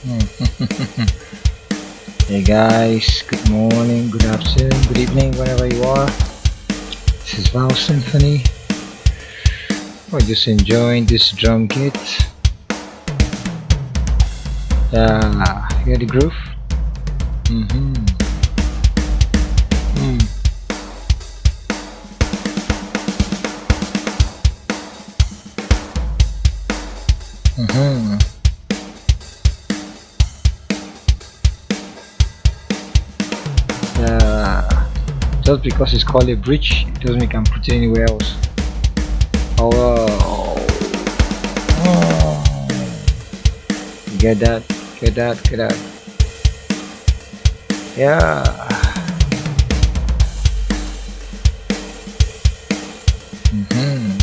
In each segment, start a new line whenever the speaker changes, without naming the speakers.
Hey guys, good morning, good afternoon, good evening, wherever you are. This is Valsymphony. We're just enjoying this drum kit. Hear the groove? Mm-hmm. Mm. Mm-hmm. Just because it's called a bridge, it doesn't mean I can put it anywhere else. Oh, get that, get that, get that. Yeah. Mm-hmm.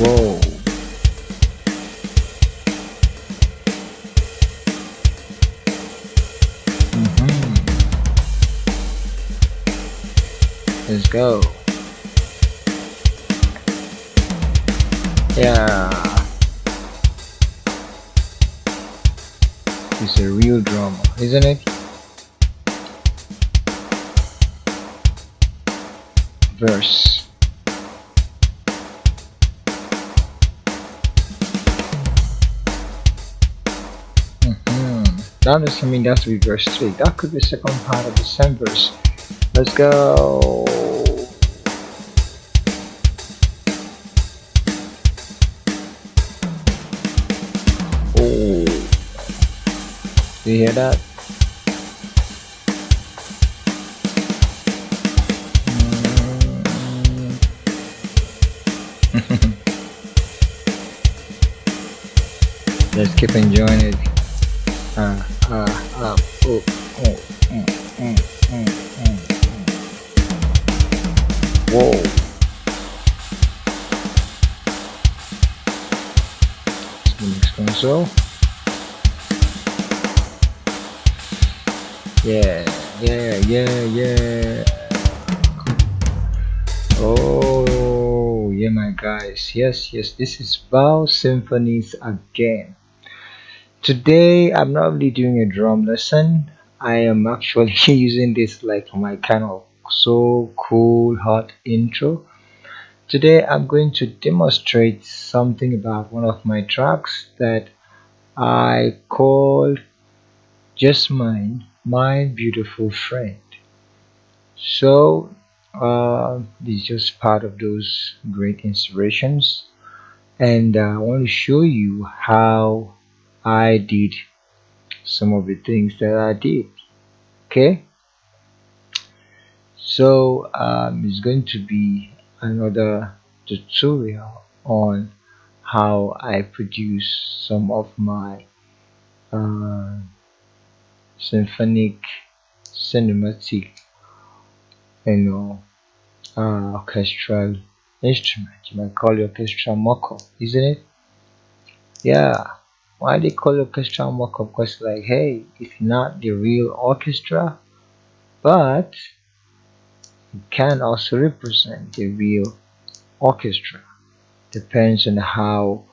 Whoa. Mm-hmm. Let's go. Yeah. It's a real drama, isn't it? Verse. That doesn't mean that to be verse 3. That could be the second part of the same verse. Let's go. Oh, do you hear that? Let's keep enjoying it. Oh, oh, Whoa. The next console. Yeah. Oh, yeah, my guys. Yes, this is Valsymphonies again. Today, I'm not really doing a drum lesson. I am actually using this like my kind of so cool hot intro. Today, I'm going to demonstrate something about one of my tracks that I called Jasmine, My Beautiful Friend. So, this is just part of those great inspirations, and I want to show you how I did some of the things that I did. Okay, so it's going to be another tutorial on how I produce some of my uh, symphonic cinematic, you know, orchestral instrument. You might call it orchestral mock-up, isn't it? Yeah. Why they call it orchestral mock-up? Because like, hey, it's not the real orchestra, but it can also represent the real orchestra. Depends on how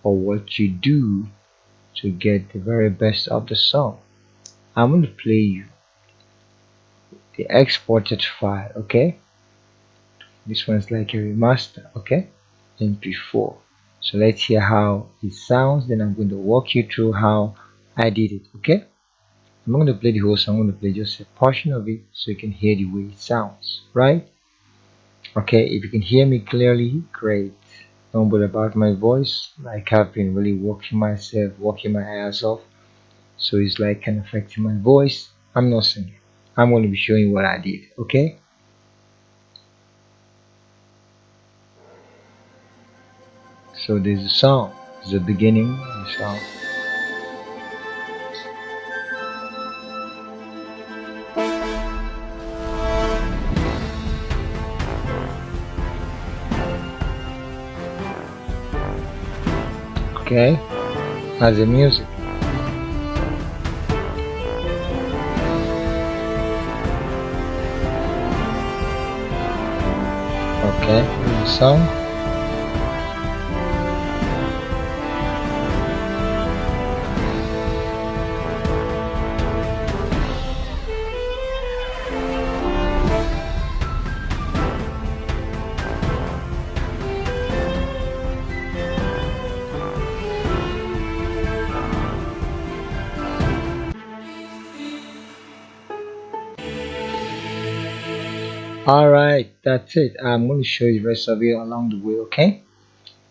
or what you do to get the very best of the song. I'm going to play you the exported file, okay? This one's like a remaster, okay? MP4. So let's hear how it sounds, then I'm going to walk you through how I did it, okay? I'm not going to play the whole song, I'm going to play just a portion of it so you can hear the way it sounds, right? Okay, if you can hear me clearly, great. Don't worry about my voice, like I've been really working my ass off, so it's like kind of affecting my voice. I'm not singing, I'm going to be showing you what I did, okay? So there's a song, there's a beginning of the song. Okay, as the music. Okay, the song. Alright, that's it. I'm going to show you the rest of it along the way, okay?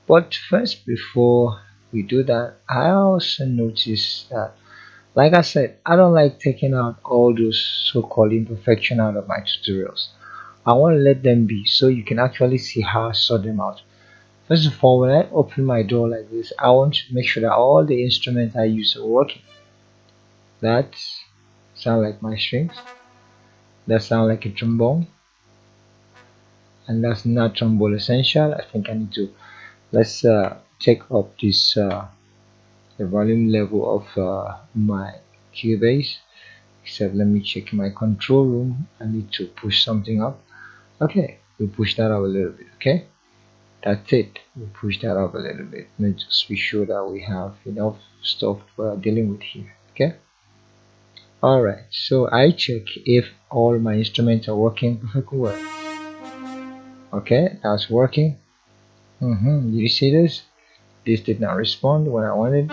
But first, before we do that, I also noticed that, like I said, I don't like taking out all those so-called imperfection out of my tutorials. I want to let them be so you can actually see how I sort them out. First of all, when I open my door like this, I want to make sure that all the instruments I use are working. That sound like my strings. That sound like a trombone. And that's not trombone essential. I think I need to, let's check up this the volume level of my Cubase. Except let me check my control room. I need to push something up. Okay, we push that up a little bit. Okay, that's it. We push that up a little bit. Let's just be sure that we have enough stuff we're dealing with here. Okay. Alright, so I check if all my instruments are working perfectly well. Okay, that's working. Did you see this? This did not respond when I wanted.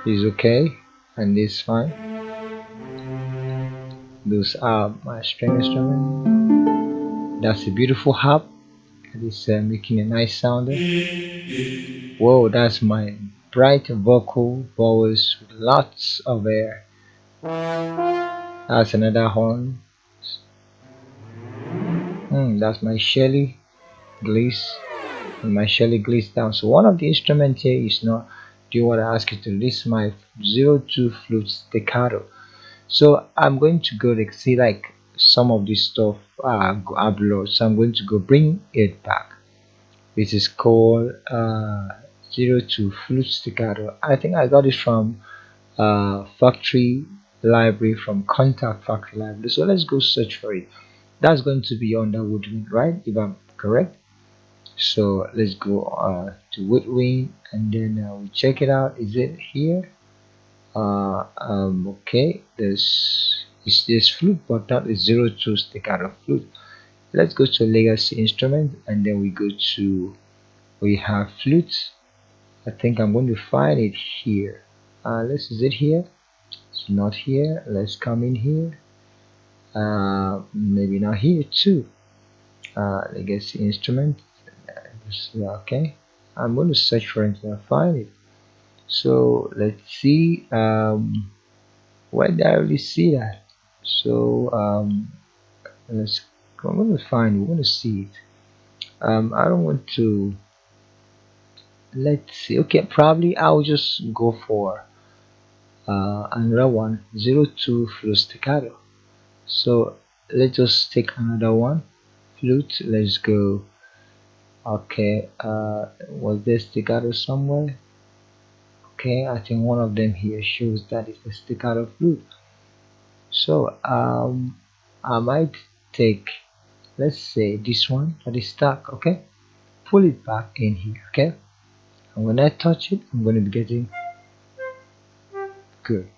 This is okay, and this is fine. Those are my string instruments. That's a beautiful harp. It is making a nice sound. Whoa, that's my bright vocal voice with lots of air. That's another horn. That's my Shelly Gliss. And my Shelly Gliss down. So one of the instruments here is not doing what I ask you to do. This is my 02 flute staccato. So I'm going to go to see like some of this stuff I've lost. So I'm going to go bring it back. This is called 02 flute staccato. I think I got it from factory library, from contact factory library. So let's go search for it. That's going to be under woodwind, right, if I'm correct? So let's go to woodwind, and then we check it out. Is it here? Okay, this flute, but not a 02 staccato flute. Let's go to legacy instrument, and then we have flutes. I think I'm going to find it here. Is it here? It's not here. Let's come in here. Maybe not here too. Legacy instrument. Yeah, okay. I'm going to search for it until I find it. So let's see. Where did I really see that? So let's. I'm going to find. We want to see it. I don't want to. Let's see. Okay, probably I'll just go for another one. 02 flute staccato. So let's just take another one. Flute. Let's go. Okay. Was there staccato somewhere? Okay, I think one of them here shows that it's a staccato flute. So I might take, let's say, this one that is stuck. Okay, pull it back in here. Okay, and when I touch it, I'm going to be getting good.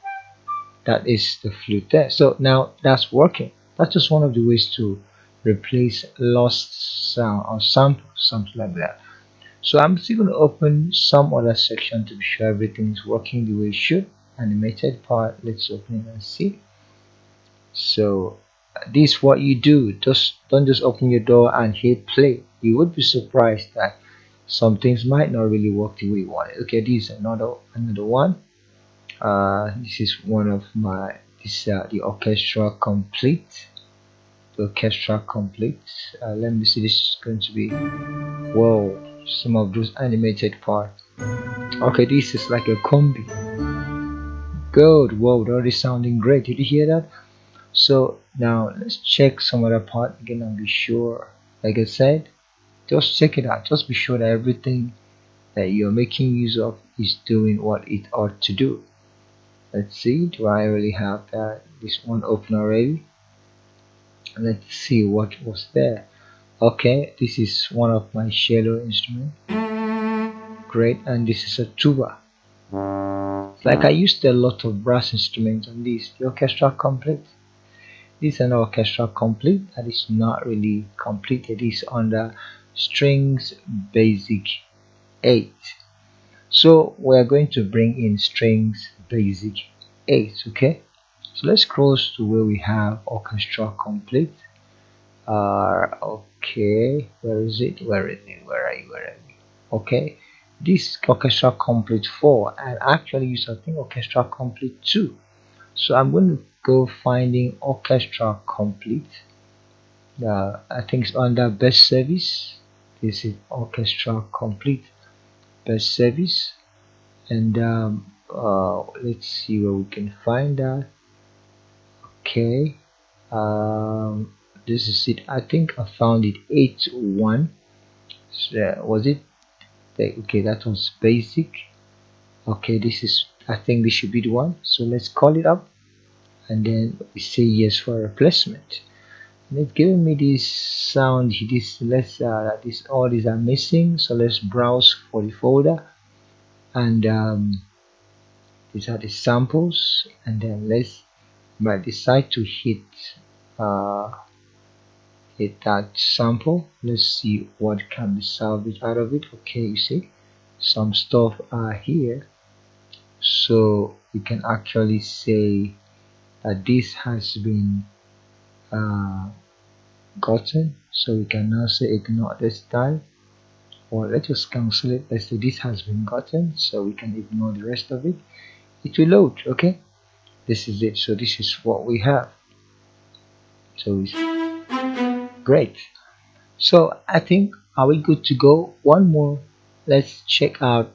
That is the flute there. So now that's working. That's just one of the ways to replace lost sound or sample, something like that. So I'm still going to open some other section to be sure everything is working the way it should. Animated part, let's open it and see. So this is what you do. Just don't just open your door and hit play. You would be surprised that some things might not really work the way you want it. Okay, this is another one. This is one of my the orchestra complete. The orchestra complete. Let me see. This is going to be, whoa, some of those animated parts. Okay, this is like a combi. Good. Whoa, that is sounding great. Did you hear that? So now let's check some other part again and be sure. Like I said, just check it out. Just be sure that everything that you're making use of is doing what it ought to do. Let's see. Do I really have this one open already? Let's see what was there. Okay, this is one of my cello instruments. Great, and this is a tuba. Like I used a lot of brass instruments on this. The orchestra complete. This is an orchestra complete that is not really complete. It is under strings basic 8. So we are going to bring in strings basic 8. Okay. So let's close to where we have orchestra complete. Okay, where is it? Where is it? Where are you? Where are you? Okay, this orchestra complete 4, and actually use I think orchestra complete 2. So I'm going to go finding orchestra complete. I think it's under best service. This is orchestra complete best service, and let's see where we can find that. Okay, this is it. I think I found it 8-1. So, was it okay? That was basic. Okay, this is, I think this should be the one. So let's call it up, and then we say yes for replacement. And it's giving me this sound. This let's this all these are missing. So let's browse for the folder, and these are the samples. And then let's might decide to uh, hit that sample. Let's see what can be salvaged out of it. Okay, you see some stuff are here, so we can actually say that this has been uh, gotten. So we can now say ignore this time, or let's just cancel it. Let's say this has been gotten, so we can ignore the rest of it. It will load. Okay, this is it. So this is what we have. So it's great. So I think, are we good to go? One more. Let's check out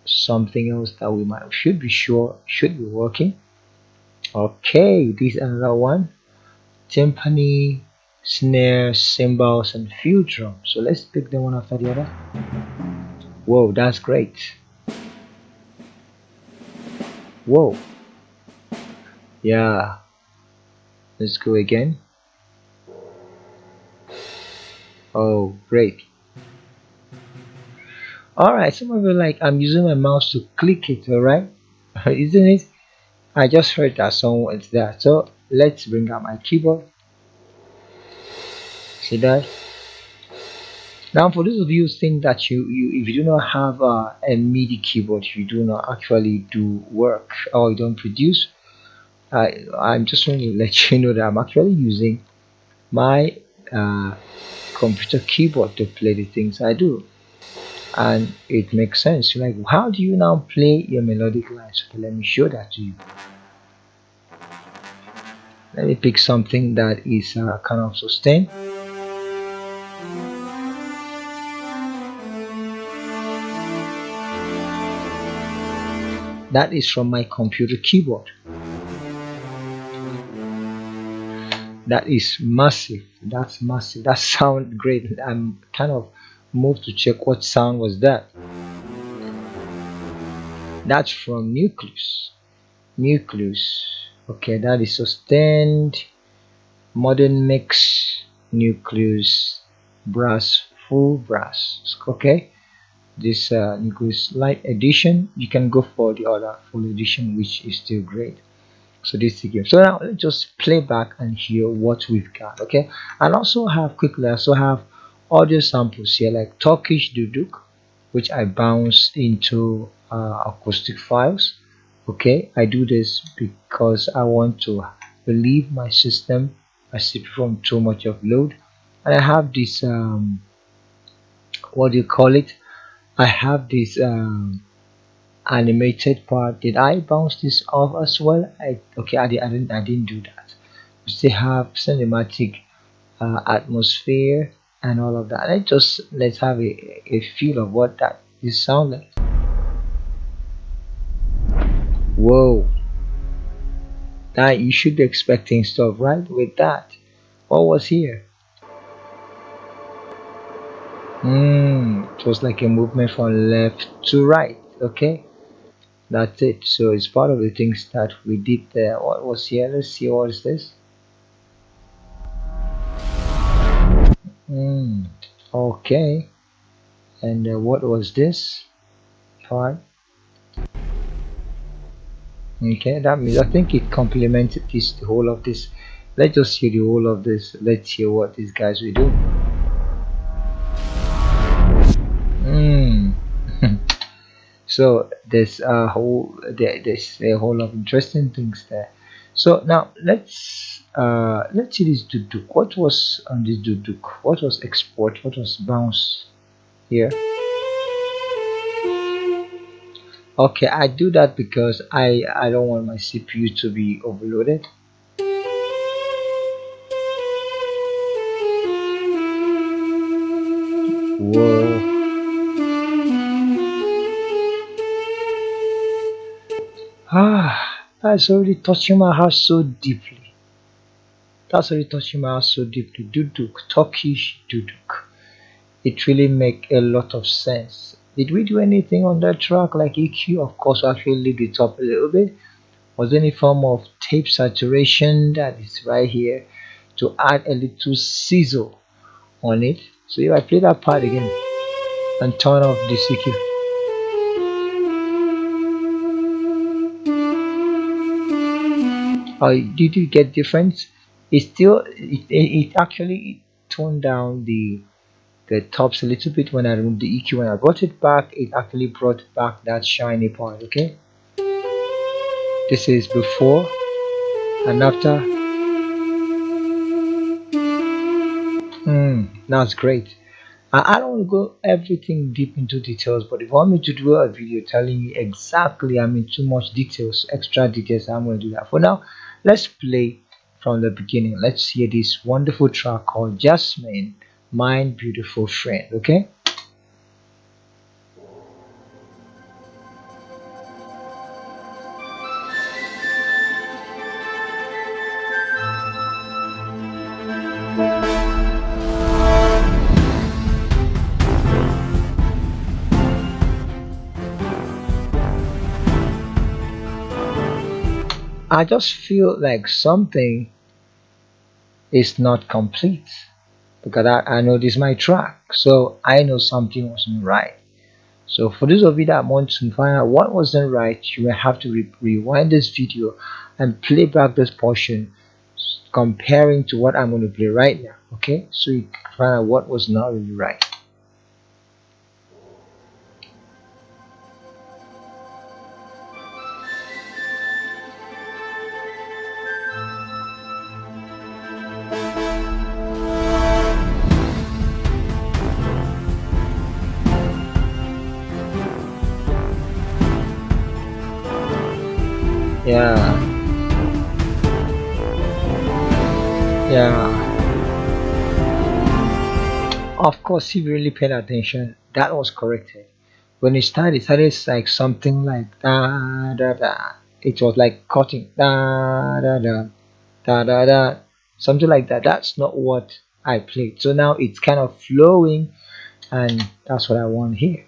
something else that we might should be sure should be working. Okay, this is another one. Timpani, snare, cymbals, and field drum. So let's pick them one after the other. Whoa, that's great. Whoa. Yeah. Let's go again. Oh, great. Alright, some of you like, I'm using my mouse to click it, alright? Isn't it? I just heard that someone's there. So let's bring up my keyboard. See that? Now, for those of you who think that you if you do not have a MIDI keyboard, you do not actually do work or you don't produce, I'm just going to let you know that I'm actually using my computer keyboard to play the things I do, and it makes sense. You're like, how do you now play your melodic lines? Okay, let me show that to you. Let me pick something that is kind of sustained. That is from my computer keyboard. That is massive. That's massive. That sounds great. I'm kind of moved to check what sound was that. That's from Nucleus. Nucleus. Okay, that is sustained, modern mix, Nucleus, brass, full brass. Okay, this Nucleus light edition. You can go for the other full edition, which is still great. So this is the game. So now let's just play back and hear what we've got. Okay, and also have quickly. I also have audio samples here like Turkish duduk, which I bounce into acoustic files. Okay, I do this because I want to relieve my system from too much of load. And I have this what do you call it? I have this animated part. Did I bounce this off as well? Okay, I didn't do that. We still have cinematic atmosphere and all of that. Let's have a feel of what that is sound like. Whoa, that you should be expecting stuff right with that. What was here? It was like a movement from left to right. Okay, that's it. So it's part of the things that we did there. What was here? Let's see, what is this? Okay, and what was this part? Okay, that means I think it complemented this, the whole of this. Let's just hear the whole of this. Let's hear what these guys will do. So there's a whole lot of interesting things there. So now let's see this duduk. What was on this duduk? What was export? What was bounce here? Okay, I do that because I don't want my CPU to be overloaded. Whoa. That's already touching my heart so deeply. That's already touching my heart so deeply. Duduk, Turkish duduk. It really make a lot of sense. Did we do anything on that track like EQ? Of course, we actually leave it up a little bit. Was there any form of tape saturation that is right here to add a little sizzle on it? So if I play that part again and turn off the EQ, did you get difference? It actually toned down the tops a little bit when I removed the EQ. When I brought it back, it actually brought back that shiny part. Okay, this is before and after. That's great. I don't want to go everything deep into details, but if you want me to do a video telling you exactly, I mean, too much details, extra details, I'm going to do that. For now, let's play from the beginning. Let's hear this wonderful track called Jasmine Mine, Beautiful Friend. Okay. I just feel like something is not complete because I know this is my track, so I know something wasn't right. So for those of you that want to find out what wasn't right, you will have to rewind this video and play back this portion comparing to what I'm going to play right now. Okay, so you can find out what was not really right. Yeah, yeah. Of course, if you really paid attention, that was corrected. When it started like something like da da da. It was like cutting da da da da da da, something like that. That's not what I played. So now it's kind of flowing, and that's what I want here.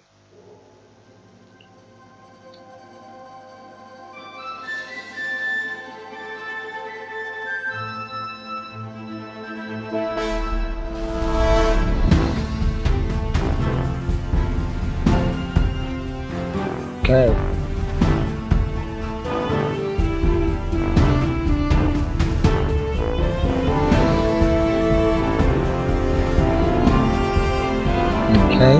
Okay. Okay.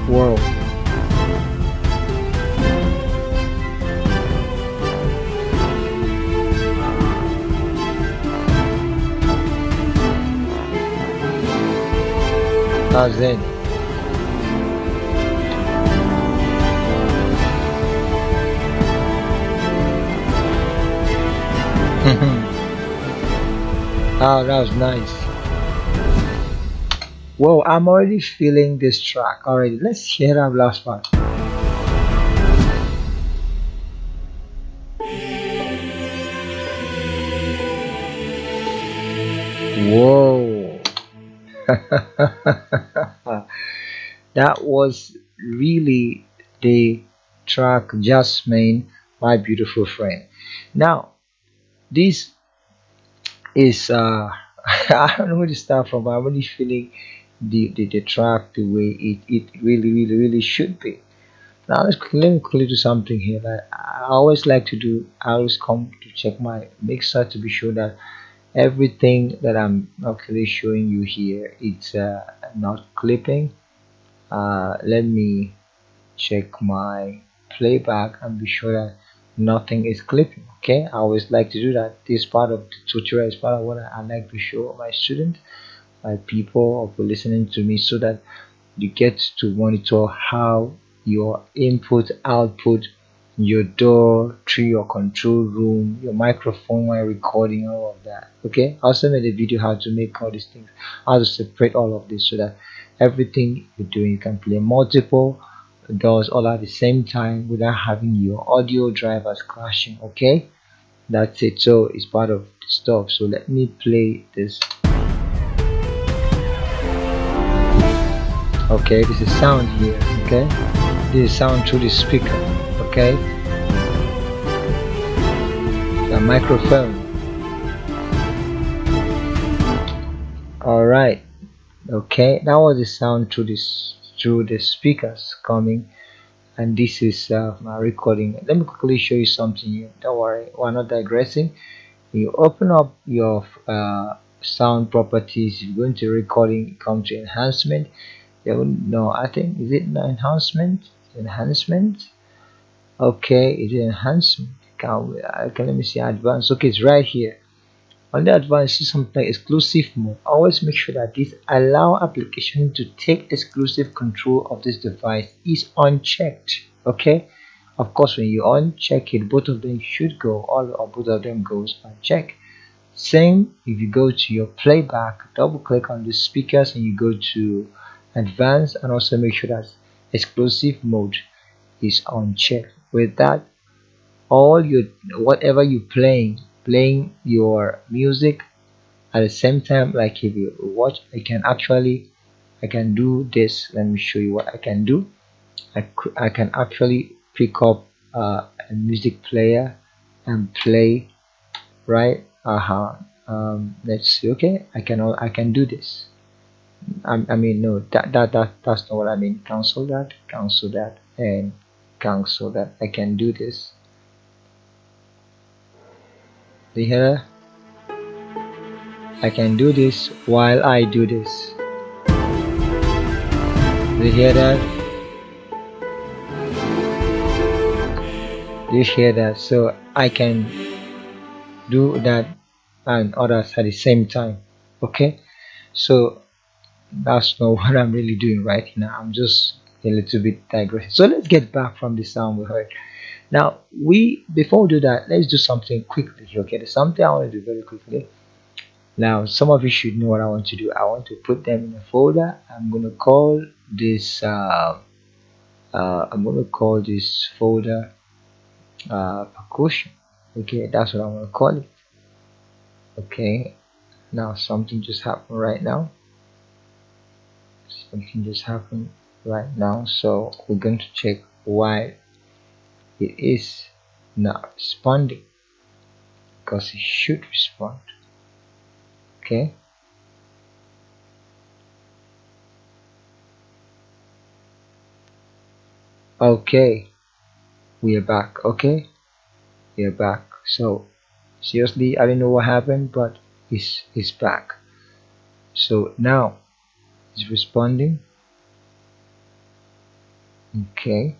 Whoa. That's it. Oh, that was nice. Whoa, I'm already feeling this track already. Let's hear that last part. Whoa. That was really the track Jasmine, My Beautiful Friend. Now, this is I don't know where to start from, but I'm really feeling the track the way it really should be. Now let me quickly do something here that I always like to do. I always come to check my mixer to be sure that everything that I'm actually showing you here it's not clipping. Let me check my playback and be sure that nothing is clipping. Okay, I always like to do that. This part of the tutorial is part of what I like to show my students, my people who are listening to me, so that you get to monitor how your input output, your door through your control room, your microphone while recording, all of that. Okay, I also made a video how to make all these things, how to separate all of this so that everything you're doing you can play multiple doors all at the same time without having your audio drivers clashing. Okay, that's it. So it's part of the stuff. So let me play this. Okay, this is sound here. Okay, this is sound through the speaker. Okay, the microphone. All right. Okay, that was the sound through the speakers coming, and this is my recording. Let me quickly show you something here. Don't worry, we're not digressing. You open up your sound properties, you go into recording, come to enhancement. No, I think is it the enhancement. Okay, it's enhancement. Can let me see advanced. Okay, it's right here. On the advanced, see something like exclusive mode. Always make sure that this allow application to take exclusive control of this device is unchecked. Okay, of course when you uncheck it, both of them should go, all or both of them goes unchecked. Same if you go to your playback, double click on the speakers and you go to advanced, and also make sure that exclusive mode is unchecked. With that, all your whatever you playing your music at the same time, like if you watch, I can do this. Let me show you what I can do. I can actually pick up a music player and play, right? Let's see. Okay, I can do this. I mean, no, that's not what I mean. Cancel that, and cancel that. I can do this. Do you hear that? I can do this while I do this. Do you hear that? Do you hear that? So I can do that and others at the same time. Okay, so that's not what I'm really doing right now. I'm just a little bit digressing. So let's get back from the sound we heard. Now we before we do that, let's do something quickly. Okay, there's something I want to do very quickly. Now some of you should know what I want to do. I want to put them in a folder. I'm gonna call this I'm gonna call this folder percussion. Okay, that's what I'm gonna call it. Okay, now something just happened right now. Something just happened right now. So we're going to check why it is not responding, because it should respond. Okay. Okay, we are back. Okay, we are back. So seriously, I don't know what happened, but it's back. So now it's responding. Okay.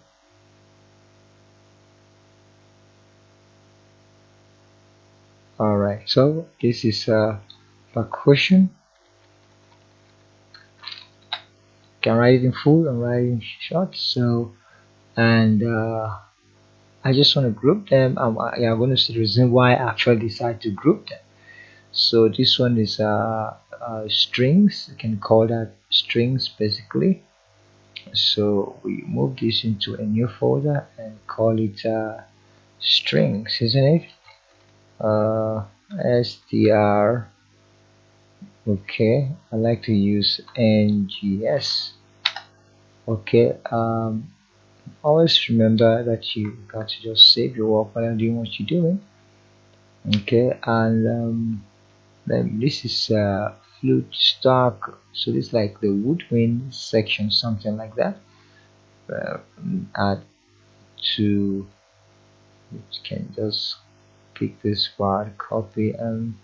All right. So this is percussion. Can write it in full and write it in short. So and I just want to group them. I'm going to see the reason why I actually decided to group them. So this one is strings. You can call that strings basically. So we move this into a new folder and call it strings, isn't it? STR. Okay, I like to use NGS. Okay, always remember that you got to just save your work while doing what you're doing. Okay, and then this is flute stock, so this is like the woodwind section, something like that. Uh, to, you can just pick this part, copy and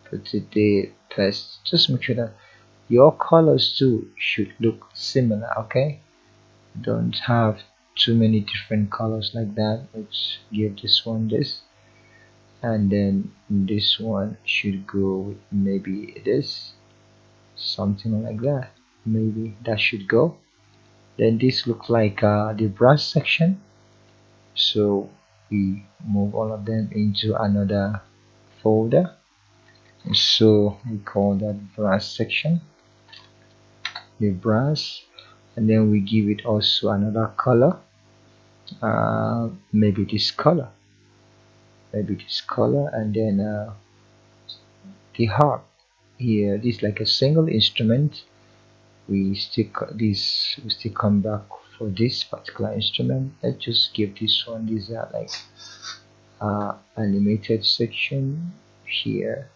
put it there, paste. Just make sure that your colors too should look similar. Okay, don't have too many different colors like that. Let's give this one this, and then this one should go with maybe this, something like that. Maybe that should go. Then this looks like the brass section, so we move all of them into another folder, so we call that brass section, the brass, and then we give it also another color, maybe this color, and then the harp here, this like a single instrument. We still come back for this particular instrument. Let's just give this one, these are like animated section here,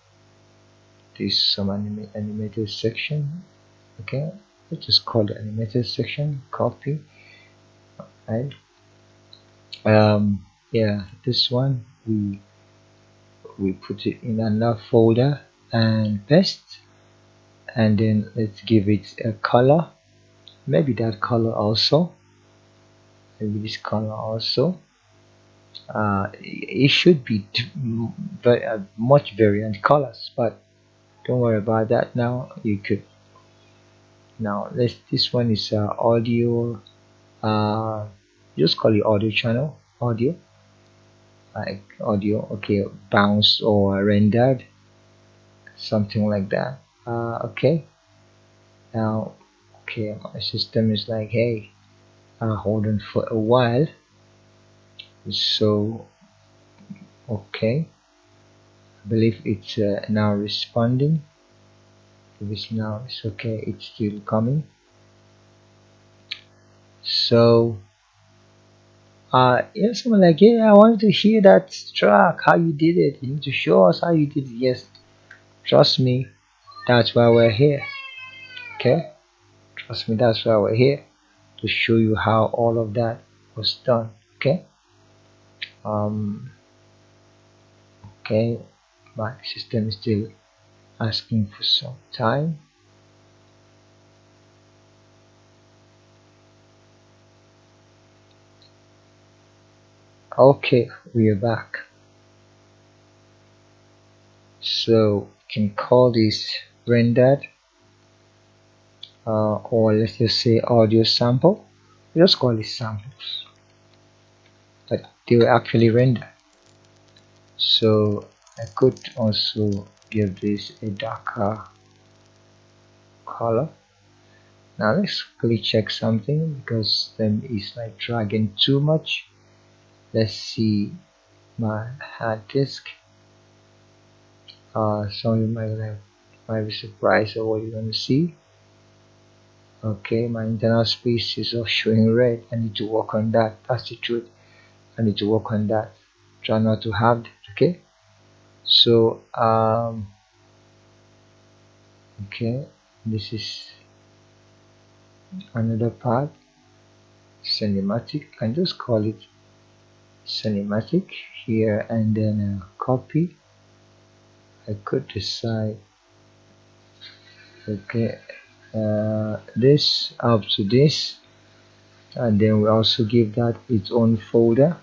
this some animated section. Okay, let's just call it animated section, copy, right? Yeah, this one we put it in another folder and paste, and then let's give it a color, maybe that color also, maybe this color also. It should be much variant colors, but don't worry about that now. You could, now this one is audio, just call it audio channel, audio, like audio, okay, bounced or rendered, something like that. Okay, now, okay, my system is like, hey, hold on for a while. So okay, I believe it's now responding. If it's now, it's okay, it's still coming. So yeah, someone like, yeah, I wanted to hear that track, how you did it. You need to show us how you did it. Yes, trust me, that's why we're here. Okay, trust me, that's why we're here, to show you how all of that was done. Okay, um okay, my system is still asking for some time. Okay, we are back. So we can call this rendered, or let's just say audio sample. We just call it samples, but they will actually render. So I could also give this a darker color. Now let's quickly check something, because then it's like dragging too much. Let's see my hard disk. Some of you might be surprised at what you're gonna see. Okay, my internal space is all showing red. I need to work on that. That's the truth. I need to work on that. Try not to have that. Okay. So okay, this is another part, cinematic. I can just call it cinematic here, and then copy. I could decide, okay, this up to this, and then we also give that its own folder.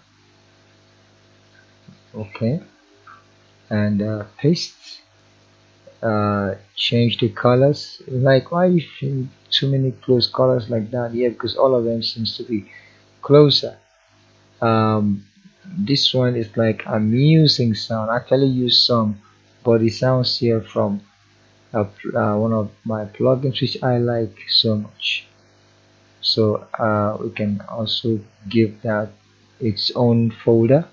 Okay, and paste. Change the colors. Like, why you feel too many close colors like that? Yeah, because all of them seems to be closer. This one is like amusing sound. I actually use some body sounds here from one of my plugins which I like so much. So we can also give that its own folder.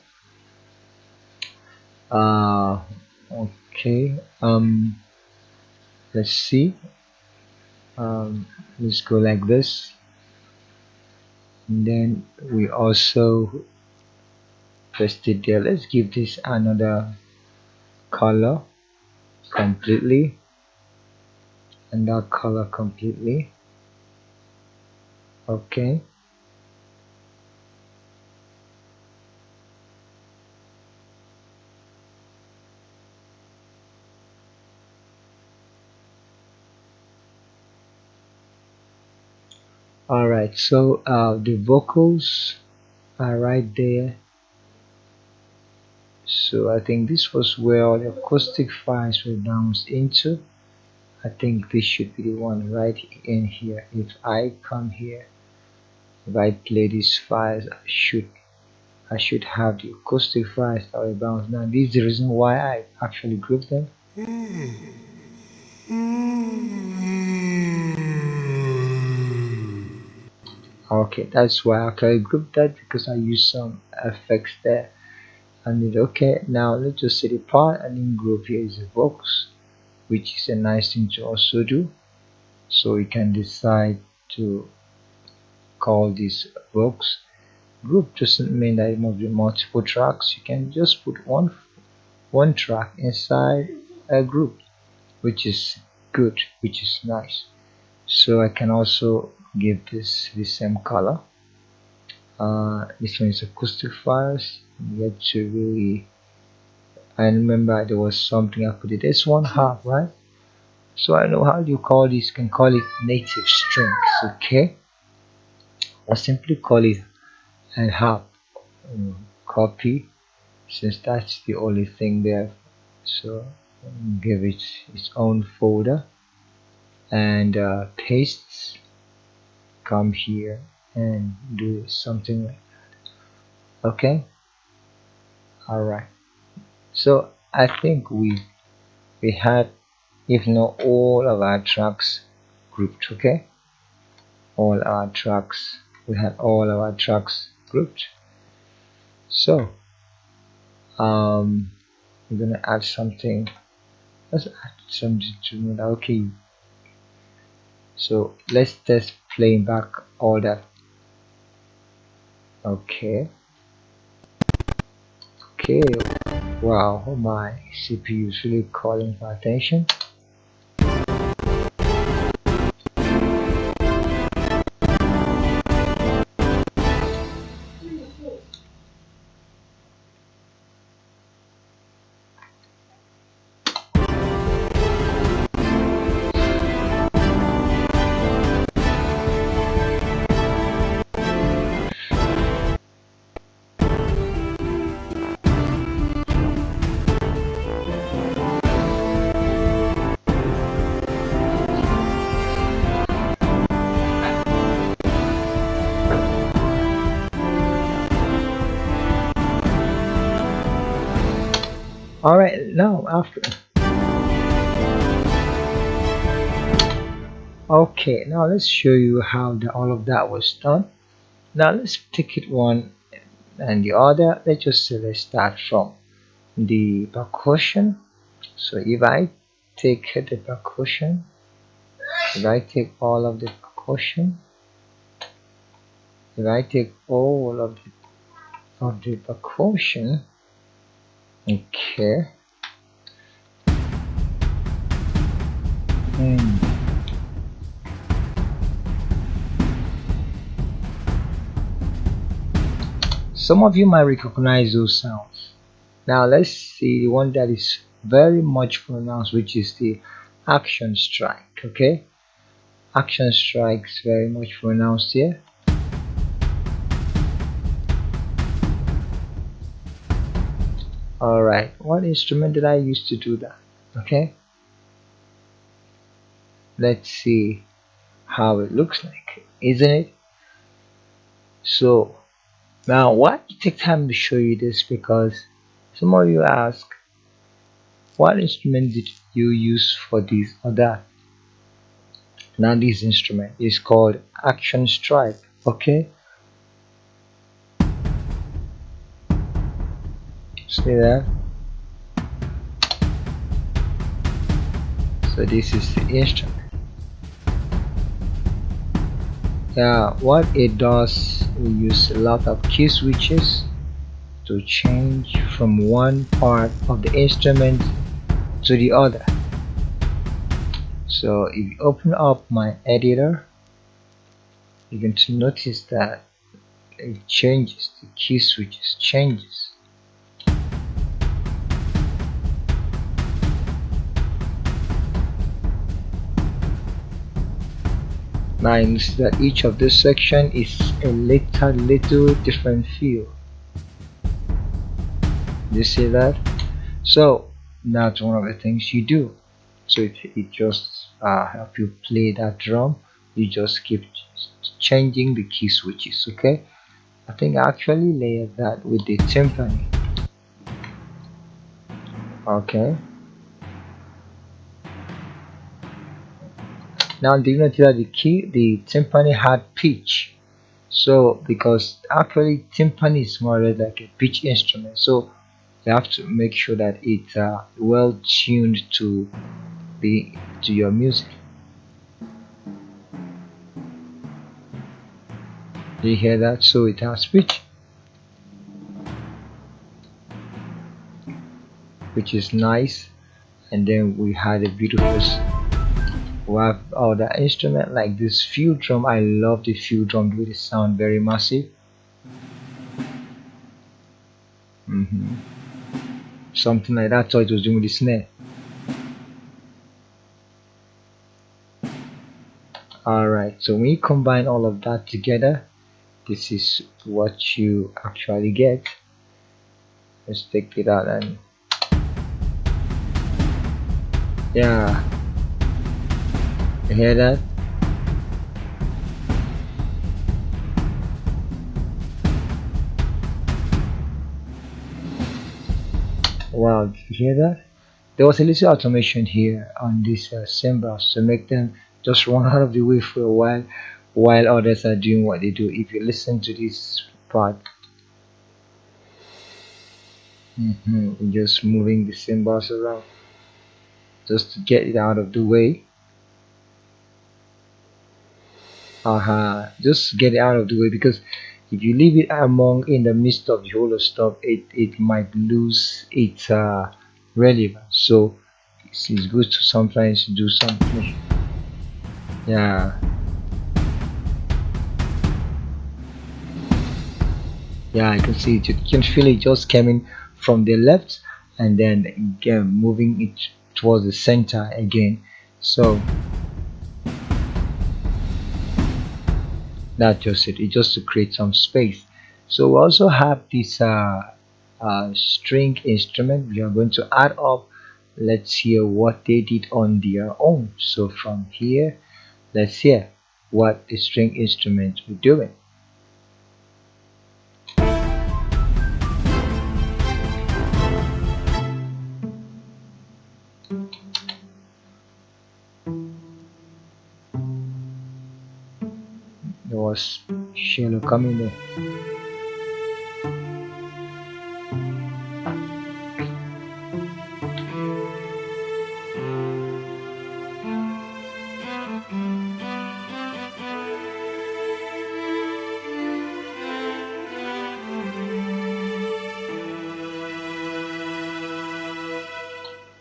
uh, okay, let's see, let's go like this, and then we also paste it there. Let's give this another color completely, and that color completely. Okay, Alright, so the vocals are right there. So I think this was where all the acoustic files were bounced into. I think this should be the one right in here. If I come here, if I play these files, I should have the acoustic files that will bounce. Now this is the reason why I actually grouped them. Okay, that's why I actually grouped that, because I use some effects there. And okay, now let's just say the part and in group here is the box, which is a nice thing to also do. So we can decide to call this box. Group doesn't mean that it must be multiple tracks. You can just put one track inside a group, which is good, which is nice. So I can also give this the same color. This one is acoustic files. You get to really, I remember there was something I put it. This one half, right? So I know how you call this. You can call it native strings, okay? Or simply call it and half. Copy, since that's the only thing there. So give it its own folder and paste. Come here and do something like that. Okay. All right. So I think we had, if not all of our tracks grouped. Okay. All our tracks. We had all of our tracks grouped. So we're gonna add something. Let's add something to that. Okay. So let's test playing back all that. Okay. Okay. Wow, oh my CPU is really calling for attention. Alright, now after. Okay, now let's show you how all of that was done. Now let's take it one and the other. Let's just say let's start from the percussion. So if I take the percussion, if I take all of the percussion, if I take all of the percussion, okay. Some of you might recognize those sounds. Now let's see the one that is very much pronounced, which is the action strike. Okay, action strikes very much pronounced here. Alright, what instrument did I use to do that? Okay, let's see how it looks like, isn't it? So now why I take time to show you this, because some of you ask, what instrument did you use for this or that? Now this instrument is called action strike. Okay, see that? So this is the instrument. Yeah, what it does, we use a lot of key switches to change from one part of the instrument to the other. So if you open up my editor, you can notice that it changes, the key switches changes. Now you see that each of this section is a little different feel. You see that? So that's one of the things you do. So it just help you play that drum. You just keep changing the key switches. Okay, I think I actually layered that with the timpani. Okay, now do you notice that the timpani had pitch? So because actually timpani is more or less like a pitch instrument, so you have to make sure that it's well tuned to the to your music. Do you hear that? So it has pitch, which is nice. And then we had a beautiful we have other instrument like this field drum. I love the field drum with it sound very massive. Something like that. So it was doing with the snare. Alright, so when you combine all of that together, this is what you actually get. Let's take it out and yeah, you hear that? Wow, did you hear that? There was a little automation here on these cymbals to make them just run out of the way for a while others are doing what they do. If you listen to this part, just moving the cymbals around just to get it out of the way. Just get it out of the way, because if you leave it among in the midst of the whole of stuff, it might lose its relevance. So it's good to sometimes do something. Yeah, yeah, I can see it. You can feel it just coming from the left and then again moving it towards the center again. So that's just it. It's just to create some space. So we also have this string instrument. We are going to add up. Let's hear what they did on their own. So from here, let's hear what the string instrument were doing. There was shallow coming there.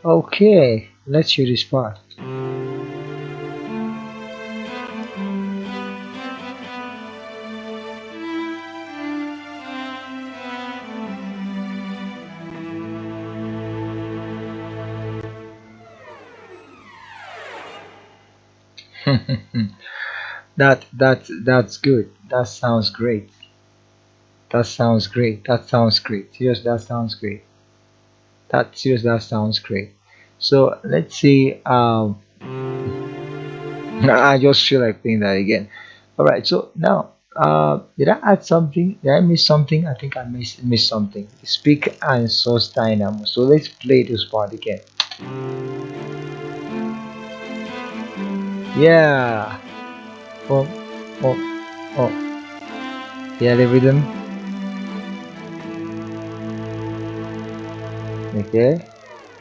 Okay, let's hear this part. That's good. That sounds great. That sounds great. That sounds great. Serious, that sounds great. That sounds great. So let's see. I just feel like playing that again. All right. So now, did I add something? Did I miss something? I think I missed something. Speak and source dynamo. So let's play this part again. Yeah. Oh, oh, oh. Yeah, the rhythm. Okay.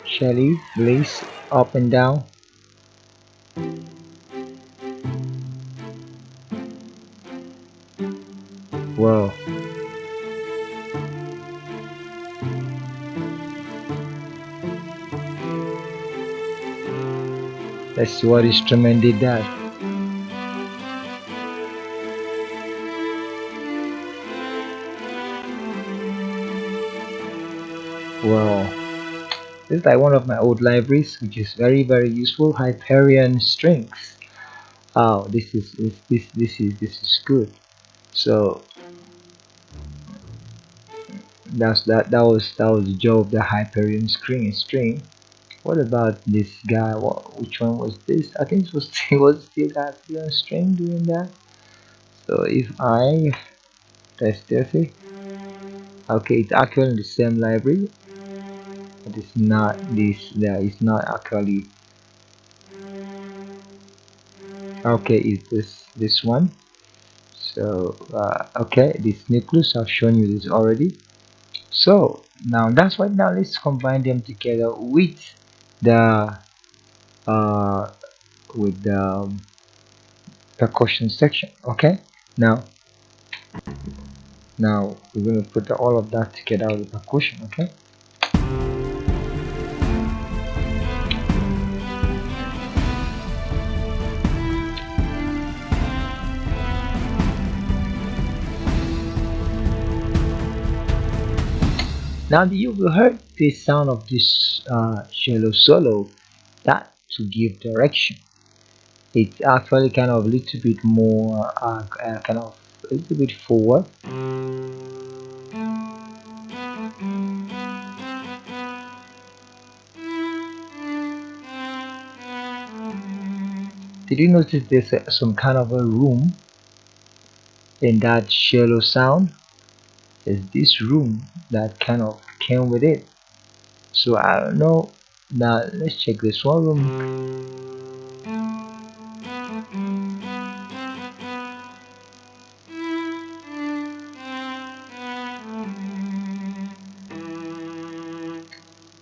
Shelly, Blaze, up and down. Whoa. Let's see what instrument did that. Wow. This is like one of my old libraries, which is very useful. Hyperion strings. Oh, this is good. So that was the job of the Hyperion string. What about this guy? Which one was this? I think it was it was still Hyperion string doing that. So if I test it, okay, it's actually in the same library. It is not this. There is not actually. Okay, it's this one. So okay, this nucleus, I've shown you this already. So now that's why, now let's combine them together the uh with the percussion section. Okay, now we're going to put all of that together with percussion. Okay, now you will heard the sound of this shallow solo, that to give direction. It's actually kind of a little bit more kind of a little bit forward. Did you notice there's some kind of a room in that shallow sound? There's this room that kind of came with it. So I don't know. Now let's check this one room.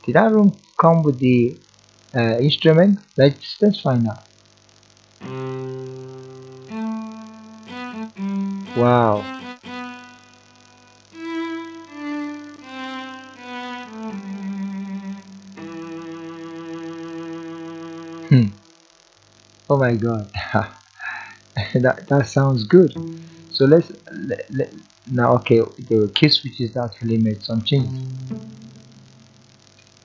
Did that room come with the instrument? Let's find out. Wow. Hmm. Oh my god. that sounds good. So now okay, the key switches actually made some changes.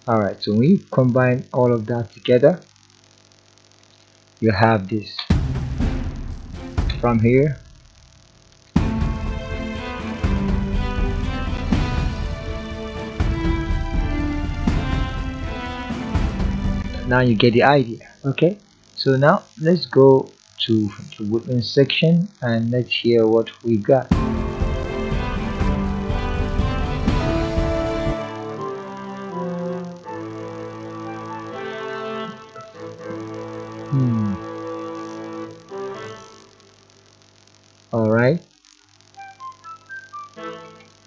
Alright, so when you combine all of that together, you have this from here. Now you get the idea. Okay, so now let's go to the woodwind section and let's hear what we got. All right,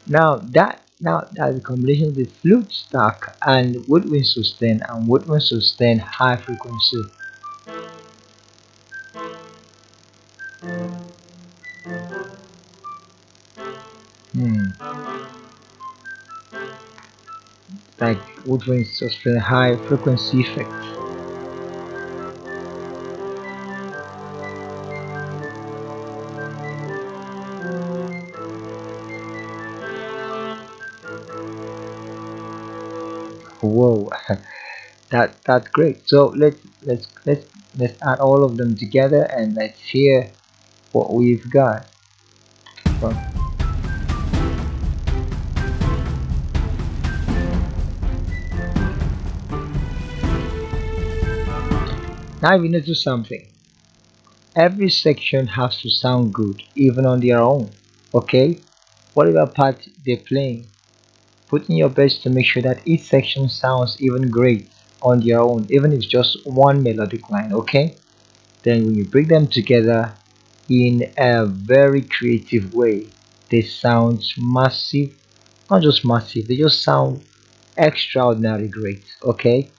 now that the combination of the flute stack and woodwind sustain high frequency. Hmm. Like woodwind sustain high frequency effect. Whoa, that's great. So let's add all of them together and let's hear what we've got. Well, now we notice something. Every section has to sound good, even on their own. Okay? Whatever part they're playing, put in your best to make sure that each section sounds even great on their own, even if it's just one melodic line. Okay? Then when you bring them together in a very creative way, they sound massive. Not just massive, they just sound extraordinary great. Okay?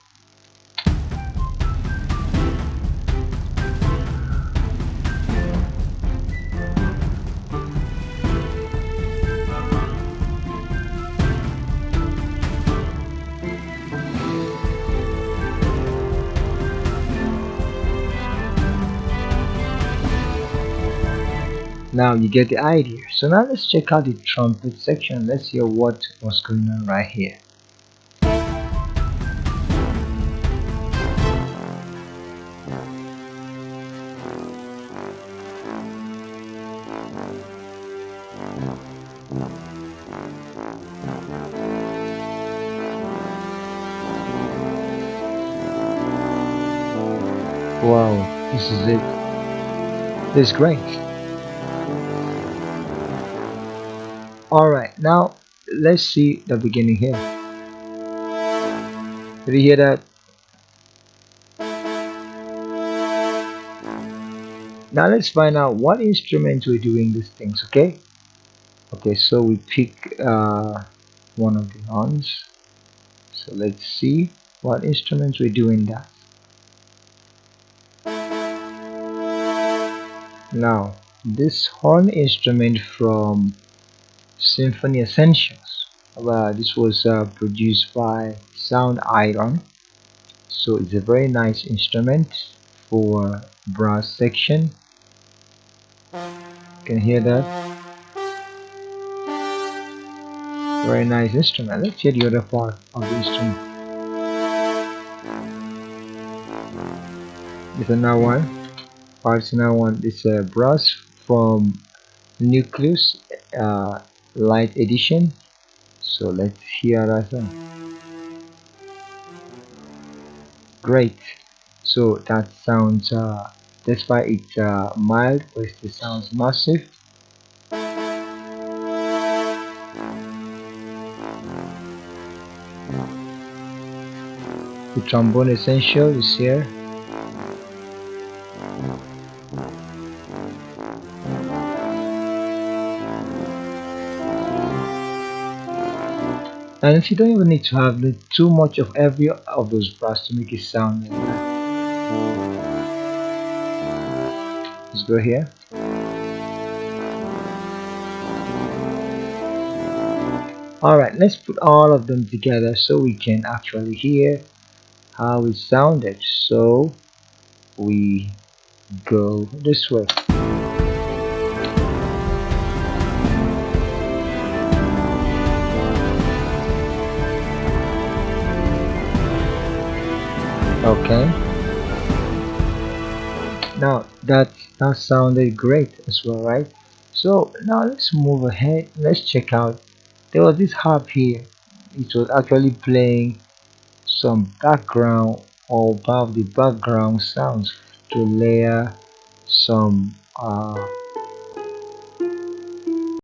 Now you get the idea. So now let's check out the trumpet section. Let's hear what was going on right here. Wow, this is it. This is great. Alright, now let's see the beginning here. Did you hear that? Now let's find out what instruments we're doing these things, okay? Okay, so we pick one of the horns. So let's see what instruments we're doing that. Now, this horn instrument from Symphony Essentials. This was produced by Sound Iron. So it's a very nice instrument for brass section. You can hear that. Very nice instrument. Let's hear the other part of the instrument. This is another one. Parts another one. This brass from Nucleus Light Edition. So let's hear that one. Great. So that sounds despite it's mild, but it still sounds massive. The trombone essential is here. And if you don't even need to have too much of every of those brass to make it sound like that. Let's go here. Alright, let's put all of them together so we can actually hear how it sounded. So we go this way. Okay. Now that sounded great as well, right? So now let's move ahead. Let's check out. There was this harp here. It was actually playing some background or part of the background sounds to layer some